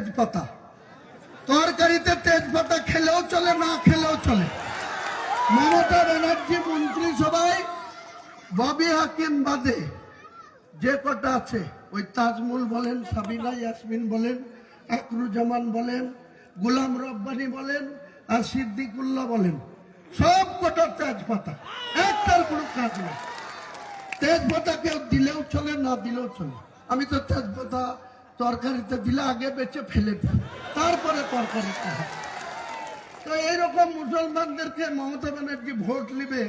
তেজপাতা, তরকারিতে তেজপাতা খেলেও চলে, না খেলেও চলে। মমতা ব্যানার্জি মন্ত্রিসভায় ববি হাকিম বাদে যে কটা আছে, ওই তাজমুল বলেন, সাবিনা ইয়াসমিন বলেন, আকরুজ্জামান বলেন, গোলাম রব্বানী বলেন, আর সিদ্দিকুল্লাহ বলেন, সব কটা তেজপাতা, একটার কোনো কাজ নেই। তেজপাতা কেউ দিলেও চলে, না দিলেও চলে। আমি তো তেজপাতা তরকারিতে দিলে আগে বেঁচে ফেলে দিই, তারপরে তরকারিতে হয়। তো এইরকম মুসলমানদেরকে মমতা ব্যানার্জি ভোট নেবে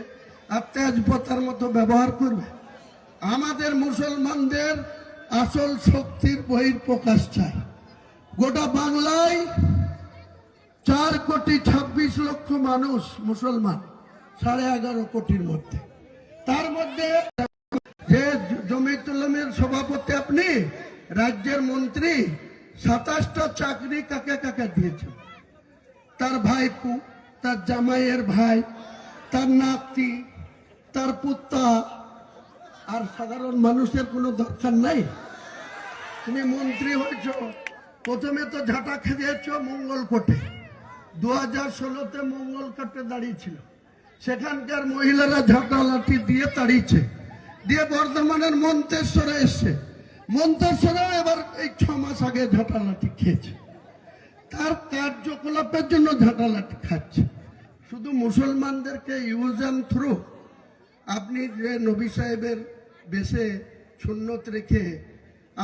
আর তেজপাতার মতো ব্যবহার করবে। আমাদের মুসলমানদের আসল শক্তির বহিঃপ্রকাশ চাই। গোটা বাংলায় 4,26,00,000 মানুষ মুসলমান, 11.5 কোটির মধ্যে। তার মধ্যে যে জমিয়তুল উলামার সভাপতি, আপনি রাজ্যের মন্ত্রী, 27টা চাকরি কাকে কাকে দিয়েছেন? তার ভাইপু, তার জামাইয়ের ভাই, তার নাতি, তার পুত্রা। আর সাধারণ মানুষের কোনো দরকার নাই? তুমি মন্ত্রী হয়েছ, প্রথমে তো ঝাঁটা খেয়েছ মঙ্গলকোটে, 2016-তে মঙ্গলকোটে দাঁড়িয়েছিল, সেখানকার মহিলারা ঝাঁটা লাঠি দিয়ে তাড়িয়েছে, দিয়ে বর্ধমানের মন্তেশ্বরে এসছে, মন্তেশ্বরে এবার এই 6 মাস আগে ঝাঁটা লাঠি খেয়েছে। তার কার্যকলাপের জন্য ঝাঁটা লাঠি খাচ্ছে। শুধু মুসলমানদেরকে ইউজ অ্যান্ড থ্রু। আপনি যে নবী সাহেবের বেশে সুন্নত রেখে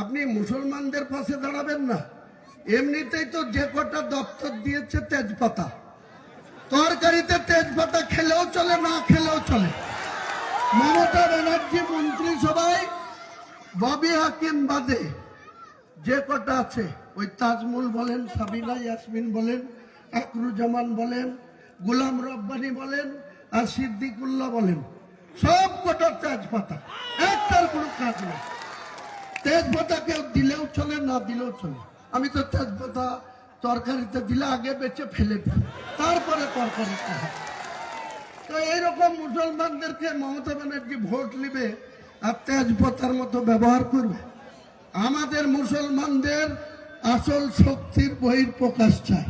আপনি মুসলমানদের পাশে দাঁড়াবেন না। এমনিতেই তো যে কটা দপ্তর দিয়েছে তেজপাতা, তরকারিতে তেজপাতা খেলেও চলে, না খেলেও চলে। মমতা ব্যানার্জি মন্ত্রিসভায় ববি হাকিম বাদে যে কটা আছে, ওই তাজমুল বলেন, সাবিনা ইয়াসমিন বলেন, আকরুজ্জামান বলেন, গোলাম রব্বানী বলেন, আর সিদ্দিকুল্লাহ বলেন, সব কটা তেজপাতা, একটার কোনো কাজ নেই। তেজপাতা কেউ দিলেও চলে, না দিলেও চলে। আমি তো তেজপাতা তরকারিতে দিলে আগে বেঁচে ফেলে দিই, তারপরে তরকারিতে হয়। তো এইরকম মুসলমানদেরকে মমতা ব্যানার্জি ভোট নেবে আর তেজপাতার মতো ব্যবহার করবে। আমাদের মুসলমানদের আসল শক্তির বহিঃপ্রকাশ চাই।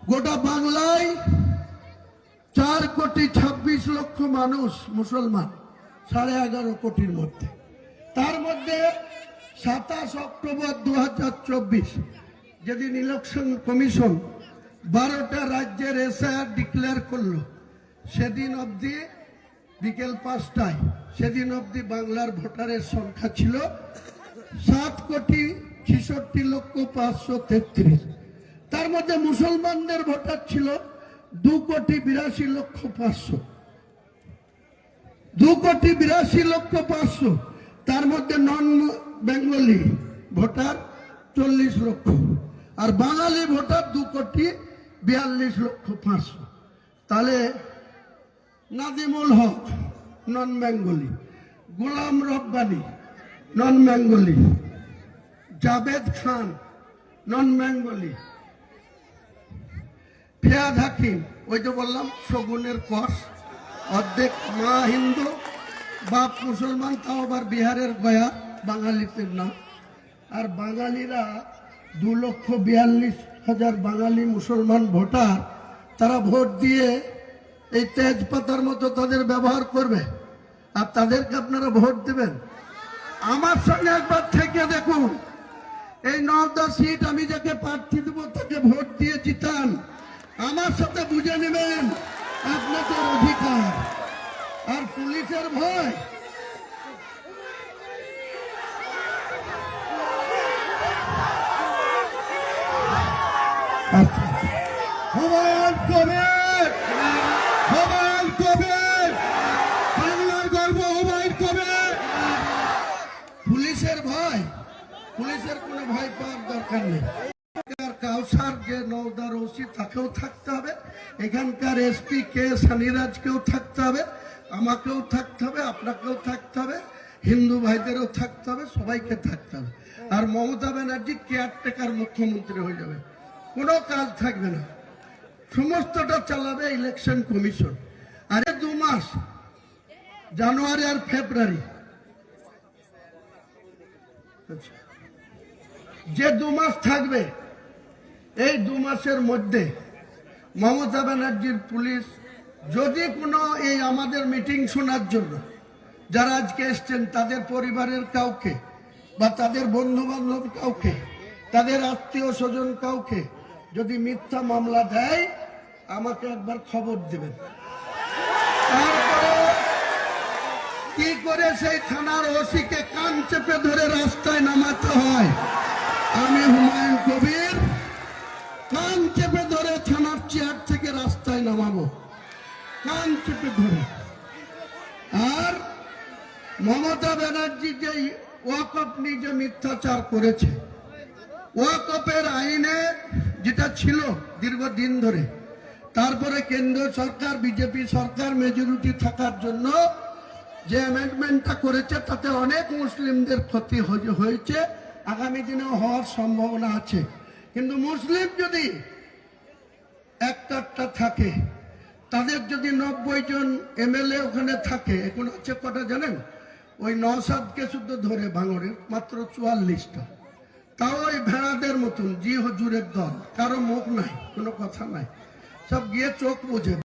গোটা বাংলায় 4,26,00,000 মানুষ মুসলমান, 11.5 কোটির মধ্যে। তার মধ্যে 27 অক্টোবর 2024 যেদিন ইলেকশন কমিশন 12টা রাজ্যের এসআইআর ডিক্লেয়ার করলো, সেদিন অবধি বিকেল 5টায়, সেদিন অবধি বাংলার ভোটারের সংখ্যা ছিল 7,66,533। তার মধ্যে মুসলমানদের ভোটার ছিল 2,82,500,000, 2,82,500,000। তার মধ্যে নন বেঙ্গলি ভোটার 40 লক্ষ, আর বাঙালি ভোটার 2,42,500,000। তাহলে নাদিমুল হক নন বেঙ্গলি, গোলাম রব্বানী নন বেঙ্গলি, জাভেদ খান নন বেঙ্গলি, ফিয়াদ হাকিম, ওই যে বললাম শগুনের কস, অর্ধেক মা হিন্দু বাপ মুসলমান, তাও আবার বিহারের গয়া, বাঙালিদের নাম। আর বাঙালিরা 2,42,000 বাঙালি মুসলমান ভোটার, তারা ভোট দিয়ে এই তেজপাতার মতো তাদের ব্যবহার করবে, আর তাদেরকে আপনারা ভোট দেবেন। আমার সঙ্গে একবার থেকে দেখুন, এই 9-10 সিট আমি যাকে প্রার্থী দেবো তাকে ভোট দিয়ে জিতান। আমার সাথে বুঝে নেবেন আপনাদের অধিকার। আর পুলিশের ভয়, হুমায়ুন কবির, হুমায়ুন কবির, বাংলার গর্ব হুমায়ুন কবির। পুলিশের ভয়, পুলিশের কোনো ভয় পাওয়ার দরকার নেই। কাউসার যে নওদার ওসি, তাকেও থাকতে হবে, এখানকার এসপি কে সানিরাজকেও থাকতে হবে, আমাকেও থাকতে হবে, আপনাকেও থাকতে হবে, হিন্দু ভাইদেরও থাকতে হবে, সবাইকে থাকতে হবে। আর মমতা ব্যানার্জি কেয়ারটেকার মুখ্যমন্ত্রী হয়ে যাবে, কোনো কাজ থাকবে না, সমস্তটা চালাবে ইলেকশন কমিশন। আর 2 মাস, জানুয়ারি আর ফেব্রুয়ারি, যে 2 মাস থাকবে, এই 2 মাসের মধ্যে মমতা ব্যানার্জির পুলিশ যদি কোনো এই আমাদের মিটিং শোনার জন্য যারা আজকে এসছেন তাদের পরিবারের কাউকে বা তাদের বন্ধু বান্ধব কাউকে, তাদের আত্মীয় স্বজন কাউকে যদি মিথ্যা মামলা দেয়, আমাকে একবার খবর দেবেন। তারপরে কি করে সেই থানার ওসিকে কান চেপে ধরে রাস্তায় নামাতে হয়, আমি হুমায়ুন কবির কান চেপে ধরে থানার চেয়ার থেকে রাস্তায় নামাবো, কান চেপে ধরে। আর মমতা ব্যানার্জি যে ওয়াকফ নিয়ে যে মিথ্যাচার করেছে, ওয়াকফের আইনে যেটা ছিল দীর্ঘদিন ধরে, তারপরে কেন্দ্রীয় সরকার বিজেপি সরকার মেজরিটি থাকার জন্য যে অ্যামেন্ডমেন্টটা করেছে তাতে অনেক মুসলিমদের ক্ষতি হয়েছে, আগামী দিনেও হওয়ার সম্ভাবনা আছে। কিন্তু মুসলিম যদি একটা থাকে, তাদের যদি 90 জন এমএলএ ওখানে থাকে, এখন হচ্ছে কটা জানেন? ওই নওশাদকে শুদ্ধ ধরে ভাঙড়ের মাত্র 44টা, তাও ওই ভেড়াদের মতন, জি হুজুরের দল, কারো মুখ নাই, কোনো কথা নাই, সব গিয়ে চোখ বুঝে।